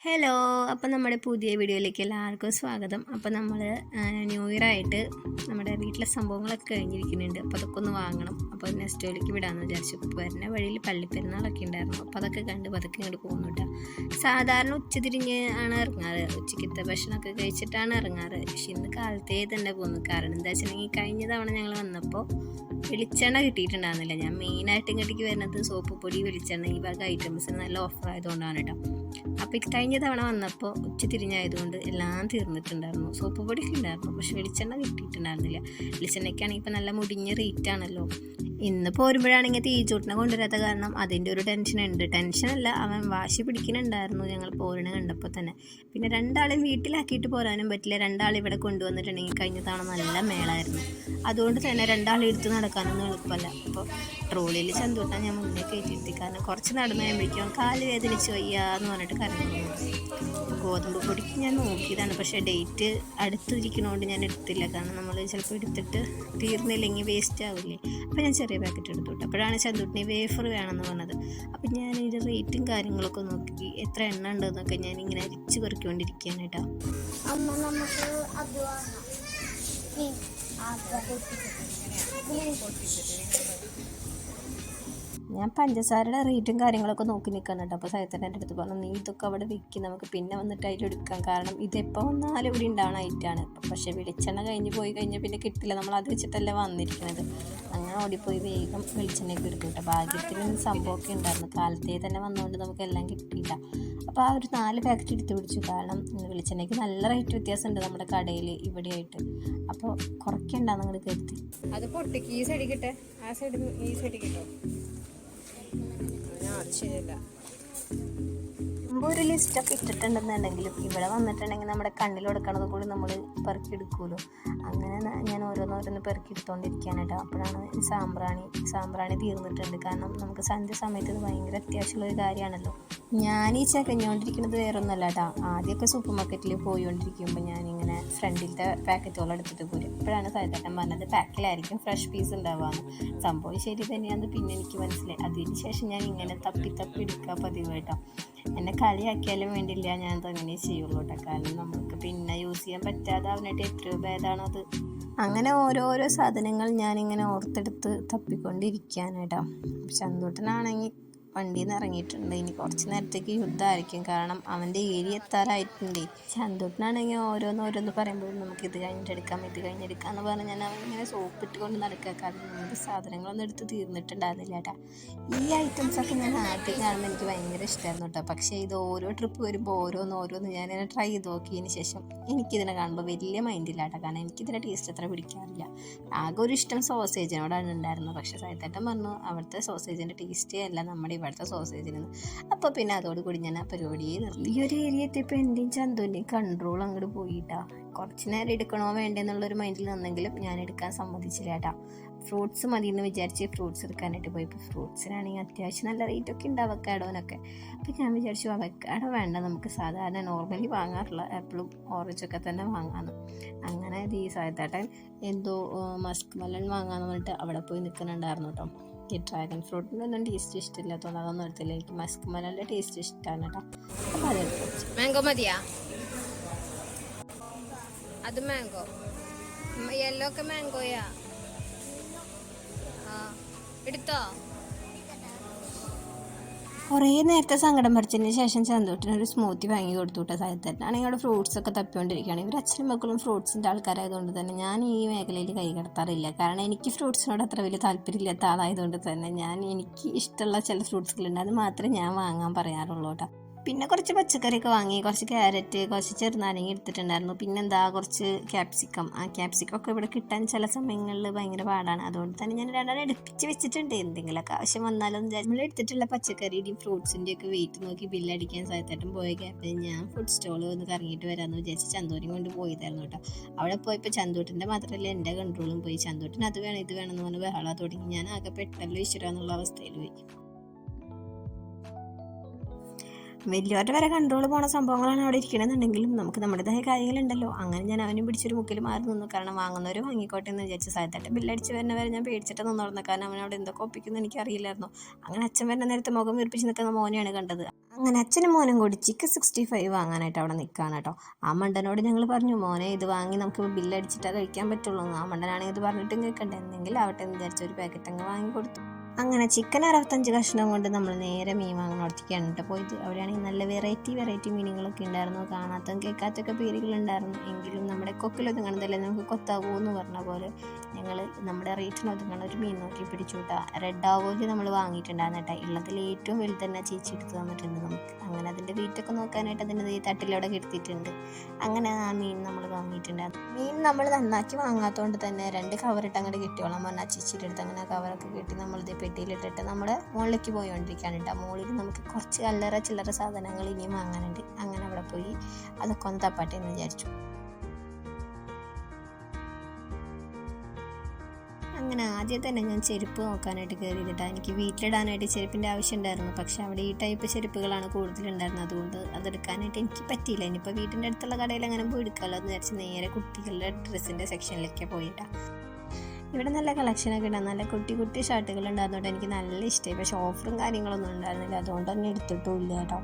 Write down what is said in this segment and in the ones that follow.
Hello. അപ്പം നമ്മുടെ പുതിയ വീഡിയോയിലേക്ക് എല്ലാവർക്കും സ്വാഗതം. അപ്പം നമ്മൾ ന്യൂ ഇയർ ആയിട്ട് നമ്മുടെ വീട്ടിലെ സംഭവങ്ങളൊക്കെ കഴിഞ്ഞിരിക്കുന്നുണ്ട്. അപ്പോൾ അതൊക്കെ ഒന്ന് വാങ്ങണം. അപ്പോൾ നെസ്റ്റോയിലേക്ക് വിടാമെന്ന് വിചാരിച്ചു. വരുന്ന വഴിയിൽ പള്ളിപ്പെരുന്നാളൊക്കെ ഉണ്ടായിരുന്നു. അപ്പോൾ അതൊക്കെ കണ്ട് പതുക്കെ ഇങ്ങോട്ട് പോകുന്നു കേട്ടോ. സാധാരണ ഉച്ചതിരിഞ്ഞ് ആണ് ഇറങ്ങാറ്, ഉച്ചയ്ക്കത്തെ ഭക്ഷണമൊക്കെ കഴിച്ചിട്ടാണ് ഇറങ്ങാറ്. പക്ഷെ ഇന്ന് കാലത്തേ തന്നെ പോകുന്നു. കാരണം എന്താ വെച്ചിട്ടുണ്ടെങ്കിൽ കഴിഞ്ഞ തവണ ഞങ്ങൾ വന്നപ്പോൾ വെളിച്ചെണ്ണ കിട്ടിയിട്ടുണ്ടായിരുന്നില്ല. ഞാൻ മെയിനായിട്ട് ഇങ്ങോട്ടേക്ക് വരുന്നത് സോപ്പ് പൊടി, വെളിച്ചെണ്ണ, ഈ വക ഐറ്റംസിന് നല്ല ഓഫർ ആയതുകൊണ്ടാണ് കേട്ടോ. അപ്പോൾ കഴിഞ്ഞ തവണ വന്നപ്പോൾ ഉച്ചതിരിഞ്ഞായതുകൊണ്ട് എല്ലാം തീർന്നിട്ടുണ്ടായിരുന്നു. സോപ്പ് പൊടിയൊക്കെ ഉണ്ടായിരുന്നു, പക്ഷെ വെളിച്ചെണ്ണ കിട്ടിയിട്ടുണ്ടായിരുന്നില്ല. വെളിച്ചെണ്ണയ്ക്കാണെങ്കിൽ ഇപ്പം നല്ല മുടിഞ്ഞ റേറ്റ് ആണല്ലോ. ഇന്ന് പോരുമ്പോഴാണെങ്കിൽ തീച്ചൂട്ടിനെ കൊണ്ടുവരാത്ത കാരണം അതിൻ്റെ ഒരു ടെൻഷനുണ്ട്. ടെൻഷനല്ല, അവൻ വാശി പിടിക്കുന്നുണ്ടായിരുന്നു ഞങ്ങൾ പോരണ കണ്ടപ്പോൾ തന്നെ. പിന്നെ രണ്ടാളും വീട്ടിലാക്കിയിട്ട് പോരാനും പറ്റില്ല. രണ്ടാൾ ഇവിടെ കൊണ്ടുവന്നിട്ടുണ്ടെങ്കിൽ കഴിഞ്ഞ തവണ നല്ല മേളായിരുന്നു. അതുകൊണ്ട് തന്നെ രണ്ടാളും എടുത്ത് നടക്കാനൊന്നും എളുപ്പമല്ല. അപ്പോൾ ട്രോളിയിൽ ചന്തൂട്ടാൻ ഞാൻ മുന്നേ കയറ്റിയിരുത്തി. കാരണം കുറച്ച് നടന്നു കഴിയുമ്പോഴേക്കും കാല് വേദനിച്ച് വയ്യാന്ന് പറഞ്ഞിട്ട് കരഞ്ഞു. ഗോതമ്പ് പൊടിക്ക് ഞാൻ നോക്കിയതാണ്, പക്ഷേ ഡേറ്റ് അടുത്തിരിക്കണോണ്ട് ഞാൻ എടുത്തില്ല. കാരണം നമ്മൾ ചിലപ്പോൾ എടുത്തിട്ട് തീർന്നില്ലെങ്കിൽ വേസ്റ്റ് ആവില്ലേ. അപ്പോൾ ഞാൻ ചെറിയ പാക്കറ്റ് എടുത്തു വിട്ടു. അപ്പോഴാണ് ചന്തൂട്ടിന് വേഫർ വേണമെന്ന് പറഞ്ഞത്. അപ്പം ഞാൻ ഇതിൻ്റെ റേറ്റും കാര്യങ്ങളൊക്കെ നോക്കി എത്ര എണ്ണ ഉണ്ടെന്നൊക്കെ ഞാൻ ഇങ്ങനെ അരിച്ച് പെറുക്കിക്കൊണ്ടിരിക്കുകയാണ് കേട്ടോ. ഞാൻ പഞ്ചസാരയുടെ റേറ്റും കാര്യങ്ങളൊക്കെ നോക്കി നിൽക്കണം കേട്ടോ. അപ്പോൾ സൈത്തൻ്റെ എൻ്റെ അടുത്ത് പറഞ്ഞു, നീ ഇതൊക്കെ അവിടെ വിൽക്കും, നമുക്ക് പിന്നെ വന്നിട്ട് അതിൽ എടുക്കാം. കാരണം ഇതെപ്പോൾ വന്നാലും ഇവിടെ ഉണ്ടാവുന്ന ഐറ്റാണ്. പക്ഷേ വെളിച്ചെണ്ണ പോയി കഴിഞ്ഞാൽ പിന്നെ കിട്ടില്ല. നമ്മൾ അത് വെച്ചിട്ടല്ലേ വന്നിരിക്കുന്നത്. അങ്ങനെ ഓടിപ്പോയി വേഗം വെളിച്ചെണ്ണയൊക്കെ എടുത്തു കേട്ടോ. ഭാഗ്യത്തിന് സംഭവമൊക്കെ ഉണ്ടായിരുന്നു. കാലത്തേ തന്നെ വന്നുകൊണ്ട് നമുക്ക് എല്ലാം കിട്ടിയില്ല. അപ്പോൾ ആ ഒരു 4 പാക്കറ്റ് എടുത്ത് പിടിച്ചു. കാരണം വെളിച്ചെണ്ണയ്ക്ക് നല്ല റേറ്റ് വ്യത്യാസമുണ്ട് നമ്മുടെ കടയിൽ ഇവിടെയായിട്ട്. അപ്പോൾ കുറയ്ക്കണ്ടെന്ന് നിങ്ങൾ കരുതി. അത് പൊട്ടിക്ക് ഈ സൈഡിൽ കിട്ടെ, ആ സൈഡിൽ ഈ സൈഡിൽ കിട്ടോ. അത് ശരിയല്ല. ഒരു ലിസ്റ്റൊക്കെ ഇട്ടിട്ടുണ്ടെന്നുണ്ടെങ്കിലും ഇവിടെ വന്നിട്ടുണ്ടെങ്കിൽ നമ്മുടെ കണ്ണിൽ കൊടുക്കണത് കൂടി നമ്മൾ പെറുക്കിയെടുക്കുമല്ലോ. അങ്ങനെ ഞാൻ ഓരോന്നോരോന്ന് പെറുക്കിയെടുത്തോണ്ടിരിക്കുകയാണ് കേട്ടോ. അപ്പോഴാണ് സാമ്പ്രാണി തീർന്നിട്ടുണ്ട്. കാരണം നമുക്ക് സന്ധ്യ സമയത്ത് ഇത് ഭയങ്കര അത്യാവശ്യമുള്ളൊരു കാര്യമാണല്ലോ. ഞാൻ ഈ ചകഞ്ഞുകൊണ്ടിരിക്കുന്നത് വേറൊന്നുമല്ല കേട്ടോ. ആദ്യമൊക്കെ സൂപ്പർ മാർക്കറ്റിൽ പോയിക്കൊണ്ടിരിക്കുമ്പോൾ ഞാനിങ്ങനെ ഫ്രണ്ടിലത്തെ പാക്കറ്റുകൾ എടുത്തിട്ട് പോരും. അപ്പോഴാണ് സൈതട്ടൻ പറഞ്ഞത് പാക്കിലായിരിക്കും ഫ്രഷ് പീസ് ഉണ്ടാവുകയെന്ന്. സംഭവം ശരി തന്നെയാണെന്ന് പിന്നെ എനിക്ക് മനസ്സിലായി. അതിന് ശേഷം ഞാൻ ഇങ്ങനെ തപ്പി എടുക്കുക പതിവ് കേട്ടോ. എന്നെ കളിയാക്കിയാലും വേണ്ടില്ല, ഞാനത് അങ്ങനെ ചെയ്യുള്ളൂ കേട്ടോ. കാരണം നമുക്ക് പിന്നെ യൂസ് ചെയ്യാൻ പറ്റാതെ അവനായിട്ട് എത്രയോ ഭേദമാണത്. അങ്ങനെ ഓരോരോ സാധനങ്ങൾ ഞാനിങ്ങനെ ഓർത്തെടുത്ത് തപ്പിക്കൊണ്ടിരിക്കുകയാണ് കേട്ടോ. ചന്തൂട്ടനാണെങ്കിൽ വണ്ടിയിൽ നിന്ന് ഇറങ്ങിയിട്ടുണ്ട്. ഇനി കുറച്ച് നേരത്തേക്ക് യുദ്ധമായിരിക്കും. കാരണം അവൻ്റെ ഏരിയ എത്താറായിട്ടുണ്ട്. ചന്തൂട്ടനാണെങ്കിൽ ഓരോന്ന് പറയുമ്പോഴും നമുക്ക് ഇത് കഴിഞ്ഞെടുക്കാം എന്ന് പറഞ്ഞ് ഞാൻ അവനിങ്ങനെ സോപ്പിട്ടുകൊണ്ട് നടക്കുക. കാരണം നമ്മുടെ സാധനങ്ങളൊന്നും എടുത്ത് തീർന്നിട്ടുണ്ടായിരുന്നില്ല കേട്ടോ. ഈ ഐറ്റംസൊക്കെ ഞാൻ ആദ്യം കാണുമ്പോൾ എനിക്ക് ഭയങ്കര ഇഷ്ടമായിരുന്നു കേട്ടോ. പക്ഷേ ഇത് ഓരോ ട്രിപ്പ് വരുമ്പോൾ ഓരോന്ന് ഞാനിങ്ങനെ ട്രൈ ചെയ്ത് നോക്കിയതിന് ശേഷം എനിക്കിതിനെ കാണുമ്പോൾ വലിയ മൈൻഡില്ല കേട്ടോ. കാരണം എനിക്കിതിൻ്റെ ടേസ്റ്റ് അത്ര പിടിക്കാറില്ല. ആകെ ഒരു ഇഷ്ടം സോസേജിനോടാണ് ഉണ്ടായിരുന്നത്. പക്ഷേ സൈത്തേട്ടൻ പറഞ്ഞു അവിടുത്തെ സോസേജിൻ്റെ ടേസ്റ്റേ അല്ല നമ്മുടെ ഇവിടുത്തെ സോസേജിന്. അപ്പോൾ പിന്നെ അതോടുകൂടി ഞാൻ ആ പരിപാടിയെ നിർത്തി. ഈ ഒരു ഏരിയ എത്തിയപ്പോൾ എൻ്റെയും ചന്തുവിൻ്റെയും കൺട്രോൾ അങ്ങോട്ട് പോയിട്ടാ. കുറച്ച് നേരം എടുക്കണോ വേണ്ടെന്നുള്ളൊരു മൈൻഡിൽ നിന്നെങ്കിലും ഞാൻ എടുക്കാൻ സമ്മതിച്ചില്ല കേട്ടോ. ഫ്രൂട്ട്സ് മതി എന്ന് വിചാരിച്ച് ഫ്രൂട്ട്സ് എടുക്കാനായിട്ട് പോയി. ഇപ്പോൾ ഫ്രൂട്ട്സിനാണെങ്കിൽ അത്യാവശ്യം നല്ല റേറ്റൊക്കെ ഉണ്ട് അവക്കാഡോനൊക്കെ. അപ്പോൾ ഞാൻ വിചാരിച്ചു അവക്കാഡോ വേണ്ട, നമുക്ക് സാധാരണ നോർമലി വാങ്ങാറുള്ള ആപ്പിളും ഓറഞ്ചൊക്കെ തന്നെ വാങ്ങാമെന്ന്. അങ്ങനെ ഈ സായത്താട്ടൻ എന്തോ മസ്ക് മെലൺ വാങ്ങാമെന്ന് പറഞ്ഞിട്ട് അവിടെ പോയി നിൽക്കുന്നുണ്ടായിരുന്നു കേട്ടോ. ഈ ഡ്രാഗൺ ഫ്രൂട്ടിനൊന്നും ടേസ്റ്റ് ഇഷ്ടമില്ലാത്തതുകൊണ്ട് അതൊന്നും എടുത്തില്ല. എനിക്ക് മസ്ക് മെലണിൻ്റെ ടേസ്റ്റ് ഇഷ്ടമാണ് കേട്ടോ. അപ്പോൾ അതെടുത്തു. മാംഗോ മതിയാ? അത് മാംഗോ, യെല്ലോ ഒക്കെ മാംഗോയാ. എടുത്തോ? കുറേ നേരത്തെ സങ്കടം പഠിച്ചതിന് ശേഷം ചന്തൂട്ടിനൊരു സ്മൂത്തി വാങ്ങി കൊടുത്തു കേട്ടോ. സായത്തേട്ടനാണെങ്കിൽ അവിടെ ഫ്രൂട്ട്സൊക്കെ തപ്പിക്കൊണ്ടിരിക്കുകയാണ്. ഇവർ അച്ഛനും മക്കളും ഫ്രൂട്ട്സിൻ്റെ ആൾക്കാരായതുകൊണ്ട് തന്നെ ഞാൻ ഈ മേഖലയിൽ കൈ കടത്താറില്ല. കാരണം എനിക്ക് ഫ്രൂട്ട്സിനോട് അത്ര വലിയ താല്പര്യമില്ലാത്ത ആളായതുകൊണ്ട് തന്നെ എനിക്ക് ഇഷ്ടമുള്ള ചില ഫ്രൂട്ട്സുകളുണ്ട്, അത് മാത്രമേ ഞാൻ വാങ്ങാൻ പറയാറുള്ളൂ കേട്ടോ. പിന്നെ കുറച്ച് പച്ചക്കറിയൊക്കെ വാങ്ങി, കുറച്ച് ക്യാരറ്റ്, കുറച്ച് ചെറുനാരങ്ങ എടുത്തിട്ടുണ്ടായിരുന്നു. പിന്നെന്താ കുറച്ച് ക്യാപ്സിക്കം. ആ ക്യാപ്സിക്കമൊക്കെ ഇവിടെ കിട്ടാൻ ചില സമയങ്ങളിൽ ഭയങ്കര പാടാണ്. അതുകൊണ്ട് തന്നെ ഞാൻ രണ്ടെണ്ണം എടുപ്പിച്ച് വെച്ചിട്ടുണ്ട്. എന്തെങ്കിലുമൊക്കെ ആവശ്യം വന്നാലും നമ്മൾ എടുത്തിട്ടുള്ള പച്ചക്കറിയുടെയും ഫ്രൂട്ട്സിൻ്റെയും ഒക്കെ വെയിറ്റ് നോക്കി ബില്ലടിക്കാൻ സാധിച്ചിട്ടും പോയ ക്യാപ്പിൽ ഞാൻ ഫുഡ് സ്റ്റോൾ ഒന്ന് കറങ്ങിയിട്ട് വരാമെന്ന് വിചാരിച്ച് ചന്തൂരിയും കൊണ്ട് പോയതായിരുന്നു കേട്ടോ. അവിടെ പോയപ്പോൾ ചന്തൂട്ടിൻ്റെ മാത്രമല്ല എൻ്റെ കൺട്രോളും പോയി. ചന്തൂട്ടിന് അത് വേണം ഇത് വേണമെന്ന് പറഞ്ഞ് ബഹള തുടങ്ങി. ഞാൻ ആകെ പെട്ടല്ലോ ഈശ്വര എന്നുള്ള അവസ്ഥയിൽ പോയി. വലിയവരുടെ വരെ കൺട്രോൾ പോണ സംഭവങ്ങളാണ് അവിടെ ഇരിക്കണമെന്നുണ്ടെങ്കിലും നമുക്ക് നമ്മുടേതായ കാര്യങ്ങളുണ്ടല്ലോ. അങ്ങനെ ഞാൻ അവനും പിടിച്ചൊരു മുക്കിൽ മാറി നിന്നു. കാരണം വാങ്ങുന്നവർ വാങ്ങിക്കോട്ടെ എന്ന് വിചാരിച്ചു. സാധാരണ ബില്ലടിച്ച് വരുന്നവരെ ഞാൻ പേടിച്ചിട്ട് നിന്നോടുന്നു. കാരണം അവനവിടെ എന്തൊക്കെ ഒപ്പിക്കുന്നു എനിക്കറിയില്ലായിരുന്നു. അങ്ങനെ അച്ഛൻ വരുന്ന നേരത്തെ മുഖം വീർപ്പിച്ച് നിൽക്കുന്ന മോനെയാണ് കണ്ടത്. അങ്ങനെ അച്ഛനും മോനും കൂടി ചിക്കൻ 65 വാങ്ങാനായിട്ട് അവിടെ നിൽക്കുകയാണ് കേട്ടോ. ആ മണ്ടനോട് ഞങ്ങൾ പറഞ്ഞു, മോനെ ഇത് വാങ്ങി നമുക്ക് ബില്ലടിച്ചിട്ടാണ് കഴിക്കാൻ പറ്റുള്ളൂ. ആ മണ്ടനാണെങ്കിൽ ഇത് പറഞ്ഞിട്ടും കേൾക്കണ്ടേ, എന്തെങ്കിലും ആവട്ടെ എന്ന് വിചാരിച്ച ഒരു പാക്കറ്റ് അങ്ങ് വാങ്ങി കൊടുത്തു. അങ്ങനെ ചിക്കൻ 65 കഷ്ണം കൊണ്ട് നമ്മൾ നേരെ മീൻ വാങ്ങുന്നിടത്തേക്കാണ് കേട്ടോ പോയത്. അവിടെയാണെങ്കിൽ നല്ല വെറൈറ്റി മീനുകളൊക്കെ ഉണ്ടായിരുന്നു. കാണാത്തതും കേൾക്കാത്തൊക്കെ പേരുകളുണ്ടായിരുന്നു. എങ്കിലും നമ്മുടെ കൊക്കിലൊതുങ്ങണതല്ലേ നമുക്ക് കൊത്താവൂ എന്ന് പറഞ്ഞ പോലെ ഞങ്ങൾ നമ്മുടെ റേറ്റിനൊതുങ്ങണ ഒരു മീൻ നോക്കി പിടിച്ചു കേട്ടോ. റെഡ് ആവോലി നമ്മൾ വാങ്ങിയിട്ടുണ്ടായിരുന്നു കേട്ടോ. ഉള്ളതിൽ ഏറ്റവും വലുത് തന്നെ ചേച്ചി എടുത്ത് തന്നിട്ടുണ്ട് നമുക്ക്. അങ്ങനെ അതിൻ്റെ വെയിറ്റൊക്കെ നോക്കാനായിട്ട് അതിൻ്റെ തട്ടിലവിടെ കെടുത്തിട്ടുണ്ട്. അങ്ങനെ ആ മീൻ നമ്മൾ വാങ്ങിയിട്ടുണ്ടായിരുന്നു. മീൻ നമ്മൾ നന്നാക്കി വാങ്ങാത്തതുകൊണ്ട് തന്നെ 2 കവറിട്ട് അങ്ങോട്ട് കിട്ടിയോളാം പറഞ്ഞാൽ ചേച്ചിയുടെ അടുത്ത്. അങ്ങനെ ആ കവറൊക്കെ കെട്ടി നമ്മളിത് പെട്ടിയിലിട്ടിട്ട് നമ്മൾ മുകളിലേക്ക് പോയിക്കൊണ്ടിരിക്കുകയാണ് കേട്ടോ. മുകളിൽ നമുക്ക് കുറച്ച് ചില്ലറ സാധനങ്ങൾ ഇനിയും വാങ്ങാനുണ്ട്. അങ്ങനെ അവിടെ പോയി അതൊക്കെ ഒന്ന് തപ്പാട്ടെ എന്ന് വിചാരിച്ചു. അങ്ങനെ ആദ്യം തന്നെ ഞാൻ ചെരുപ്പ് നോക്കാനായിട്ട് കയറിയിട്ടാണ്. എനിക്ക് വീട്ടിലിടാനായിട്ട് ചെരുപ്പിൻ്റെ ആവശ്യം ഉണ്ടായിരുന്നു. പക്ഷേ അവിടെ ഈ ടൈപ്പ് ചെരുപ്പുകളാണ് കൂടുതലുണ്ടായിരുന്നത്. അതുകൊണ്ട് അതെടുക്കാനായിട്ട് എനിക്ക് പറ്റിയില്ല. ഇനിയിപ്പോൾ വീട്ടിൻ്റെ അടുത്തുള്ള കടയിൽ അങ്ങനെ പോയി എടുക്കാമല്ലോ എന്ന് വിചാരിച്ച് നേരെ കുട്ടികളുടെ ഡ്രസ്സിൻ്റെ സെക്ഷനിലേക്ക് പോയിട്ടാണ്. ഇവിടെ നല്ല കളക്ഷനൊക്കെ ഉണ്ടാകും. നല്ല കുട്ടി ഷർട്ടുകൾ ഉണ്ടായിരുന്നോണ്ട് എനിക്ക് നല്ല ഇഷ്ടമായി. പക്ഷേ ഓഫറും കാര്യങ്ങളൊന്നും ഉണ്ടായിരുന്നില്ല. അതുകൊണ്ട് തന്നെ എടുത്തിട്ടുമില്ല കേട്ടോ.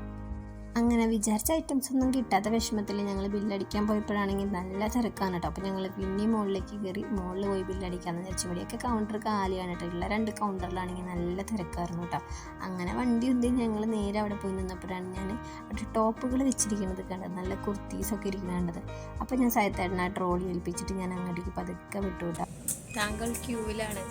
അങ്ങനെ വിചാരിച്ച ഐറ്റംസ് ഒന്നും കിട്ടാത്ത വിഷമത്തിൽ ഞങ്ങൾ ബില്ലടിക്കാൻ പോയപ്പോഴാണെങ്കിൽ നല്ല തിരക്കാണ് കേട്ടോ. അപ്പോൾ ഞങ്ങൾ പിന്നെയും മുകളിലേക്ക് കയറി മുകളിൽ പോയി ബില്ലടിക്കാമെന്ന് വിചാരിച്ചു. ഇവിടെയൊക്കെ കൗണ്ടർ കാലിയാണ് കേട്ടോ. ഉള്ള 2 കൗണ്ടറിലാണെങ്കിൽ നല്ല തിരക്കായിരുന്നു കേട്ടോ. അങ്ങനെ വണ്ടി ഉണ്ട്. ഞങ്ങൾ നേരെ അവിടെ പോയി നിന്നപ്പോഴാണ് ഞാൻ അവിടെ ടോപ്പുകൾ വെച്ചിരിക്കുന്നത് കണ്ടത്. നല്ല കുർത്തീസൊക്കെ ഇരിക്കുന്നത്. അപ്പോൾ ഞാൻ സായത്തേട്ടൻ ആ ട്രോളി ഏൽപ്പിച്ചിട്ട് ഞാൻ അങ്ങോട്ടേക്ക് പതുക്കെ വിട്ടു കേട്ടോ. താങ്കൾ ക്യൂവിലാണ്.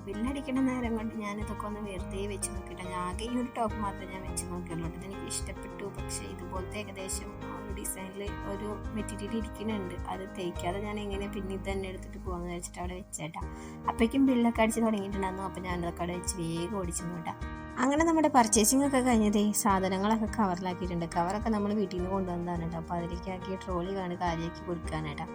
ബില്ലടിക്കണ നേരം കൊണ്ട് ഞാനിതൊക്കെ ഒന്ന് വെറുതെ വെച്ച് നോക്കിയിട്ട് ആകെ ഈ ഒരു ടോപ്പ് മാത്രമേ ഞാൻ വെച്ച് നോക്കിയുള്ളൂ. ഇതെനിക്ക് ഇഷ്ടപ്പെട്ടു. പക്ഷേ ഇതുപോലത്തെ ഏകദേശം ആ ഒരു ഡിസൈനിൽ ഒരു മെറ്റീരിയൽ ഇരിക്കുന്നുണ്ട്. അത് തേക്കാതെ ഞാൻ എങ്ങനെ പിന്നെ ഇത് തന്നെ എടുത്തിട്ട് പോകാമെന്ന് വെച്ചിട്ട് അവിടെ വെച്ചേട്ടാ. അപ്പോഴേക്കും ബില്ലൊക്കെ അടിച്ച് തുടങ്ങിയിട്ടുണ്ടായിരുന്നു. അപ്പോൾ ഞാനതൊക്കെ അവിടെ വെച്ച് വേഗം ഓടിച്ചു നോട്ടാ. അങ്ങനെ നമ്മുടെ പർച്ചേസിംഗ് ഒക്കെ കഴിഞ്ഞതേ സാധനങ്ങളൊക്കെ കവറിലാക്കിയിട്ടുണ്ട്. കവറൊക്കെ നമ്മൾ വീട്ടിൽ നിന്ന് കൊണ്ടുവന്നതാണ് കേട്ടോ. അപ്പോൾ അതിലേക്ക് ആക്കി ട്രോളി കാര്യമാക്കി കൊടുക്കാനായിട്ടാ.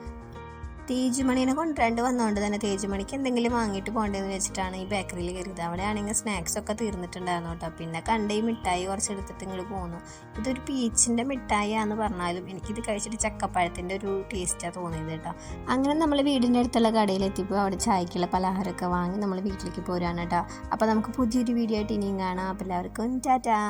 തേജുമണീനെ കൊണ്ടുവരാണ്ട് വന്നുകൊണ്ട് തന്നെ തേജുമണിക്ക് എന്തെങ്കിലും വാങ്ങിയിട്ട് പോകേണ്ടതെന്ന് വെച്ചിട്ടാണ് ഈ ബേക്കറിയിൽ കയറിയത്. അവിടെ ആണെങ്കിൽ സ്നാക്സൊക്കെ തീർന്നിട്ടുണ്ടായിരുന്നു കേട്ടോ. പിന്നെ കണ്ട ഈ മിഠായി കുറച്ചെടുത്തിട്ട് ഇങ്ങോട്ട് പോന്നു. ഇതൊരു പീച്ചിൻ്റെ മിഠായിയാന്ന് പറഞ്ഞാലും എനിക്കിത് കഴിച്ചിട്ട് ചക്കപ്പഴത്തിൻ്റെ ഒരു ടേസ്റ്റാണ് തോന്നിയത് കേട്ടോ. അങ്ങനെ നമ്മൾ വീടിൻ്റെ അടുത്തുള്ള കടയിലെത്തിയപ്പോൾ അവിടെ ചായക്കുള്ള പലഹാരമൊക്കെ വാങ്ങി നമ്മൾ വീട്ടിലേക്ക് പോരാണ് കേട്ടോ. അപ്പോൾ നമുക്ക് പുതിയൊരു വീഡിയോ ആയിട്ട് ഇനിയും കാണാം. അപ്പോൾ എല്ലാവർക്കും ടാറ്റാ.